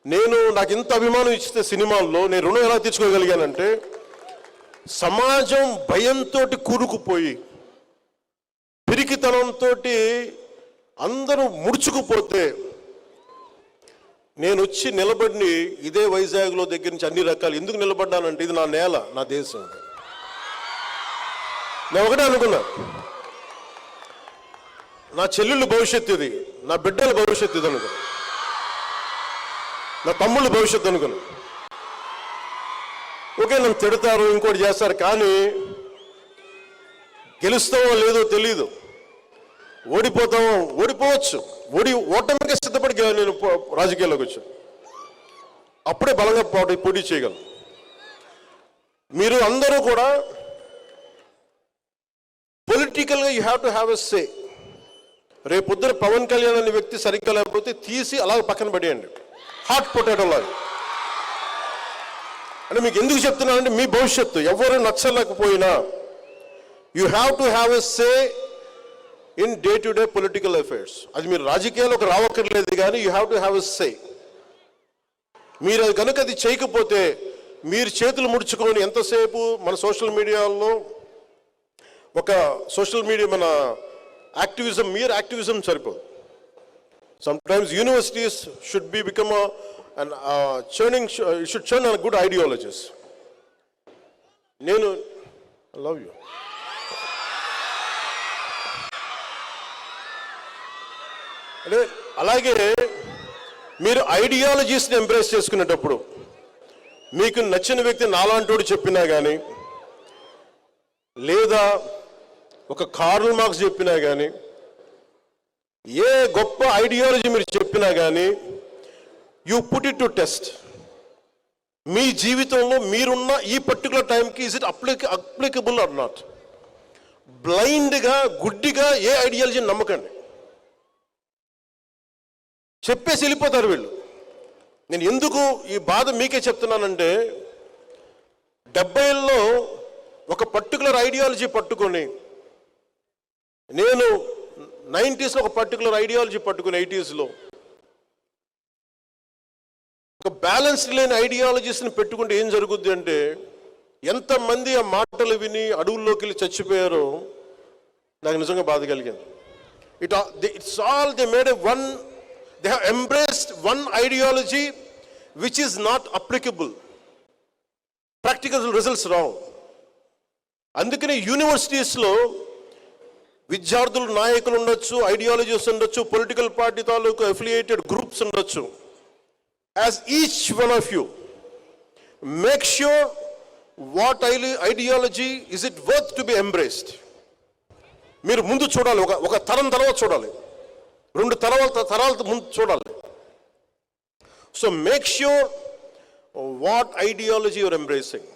నాకు ఇంత అభిమానం ఇస్తే సినిమాల్లో నేను రుణం ఎలా తీర్చుకోగలిగానంటే, సమాజం భయంతో కూరుకుపోయి పిరికితనంతో అందరూ ముడుచుకుపోతే నేను వచ్చి నిలబడి ఇదే వైజాగ్లో దగ్గర నుంచి అన్ని రకాలు ఎందుకు నిలబడ్డానంటే, ఇది నా నేల, నా దేశం. నేను ఒకటే అనుకున్నా, నా చెల్లెళ్ళు భవిష్యత్తు ఇది, నా బిడ్డల భవిష్యత్తు ఇది అనుకున్నా, నా తమ్ముళ్ళ భవిష్యత్తు అనుకున్నా. ఓకే, నన్ను తిడతారు, ఇంకోటి చేస్తారు, కానీ గెలుస్తామో లేదో తెలీదు, ఓడిపోతామో ఓడిపోవచ్చు, ఓటమికి సిద్ధపడి నేను రాజకీయాల్లోకి వచ్చాను. అప్పుడే బలంగా పోటీ చేయగలను. మీరు అందరూ కూడా పొలిటికల్గా you have to have a say. రేపొద్దున పవన్ కళ్యాణ్ అనే వ్యక్తి సరిగ్గా లేకపోతే తీసి అలా పక్కన పడేయండి, హాట్ పొటాటో లాగా. అంటే మీకు ఎందుకు చెప్తున్నానంటే, మీ భవిష్యత్తు ఎవరు నచ్చలేకపోయినా you have to have a say in day to day political affairs. అది మీరు రాజకీయాల్లోకి రావక్కర్లేదు, కానీ you have to have a say. మీరు అది కనుక అది చేయకపోతే, మీరు చేతులు ముడుచుకొని ఎంతసేపు మన సోషల్ మీడియాలో మన యాక్టివిజం, మీరు యాక్టివిజం సరిపోదు. Sometimes universities should be become should churn on good ideologies. నేను లవ్ యూ. అంటే అలాగే మీరు ఐడియాలజీస్ని ఎంబ్రేస్ చేసుకునేటప్పుడు, మీకు నచ్చిన వ్యక్తి నాలాంటోడు చెప్పినా కానీ, లేదా ఒక కార్ల్ మార్క్స్ చెప్పినా కానీ, ఏ గొప్ప ఐడియాలజీ మీరు చెప్పినా కానీ, you put it to test. మీ జీవితంలో మీరున్న ఈ పర్టికులర్ టైంకి is it applicable or not. బ్లైండ్గా, గుడ్డిగా ఏ ఐడియాలజీని నమ్మకండి. చెప్పేసి వెళ్ళిపోతారు వీళ్ళు. నేను ఎందుకు ఈ బాధ మీకే చెప్తున్నానంటే, 70ల్లో ఒక పర్టికులర్ ఐడియాలజీ పట్టుకొని, నేను 90స్లో ఒక పర్టికులర్ ఐడియాలజీ పట్టుకుని 80స్లో ఒక బ్యాలెన్స్ లేని ఐడియాలజీస్ని పెట్టుకుంటే ఏం జరుగుద్ది అంటే, ఎంతమంది ఆ మాటలు విని అడవుల్లోకి వెళ్ళి చచ్చిపోయారో నాకు నిజంగా బాధ కలిగింది. It's all they made they have embraced one ideology which is not applicable. Practical results wrong. అందుకని యూనివర్సిటీస్లో విద్యార్థులు, నాయకులు ఉండొచ్చు, ఐడియాలజీస్ ఉండొచ్చు, పొలిటికల్ పార్టీ తాలూకు అఫిలియేటెడ్ గ్రూప్స్ ఉండొచ్చు. As each one of you make sure what ideology is it worth to be embraced. మీరు ముందు చూడాలి, ఒక తరం తర్వాత చూడాలి, 2 తరాల ముందు చూడాలి. So make sure what ideology you're embracing.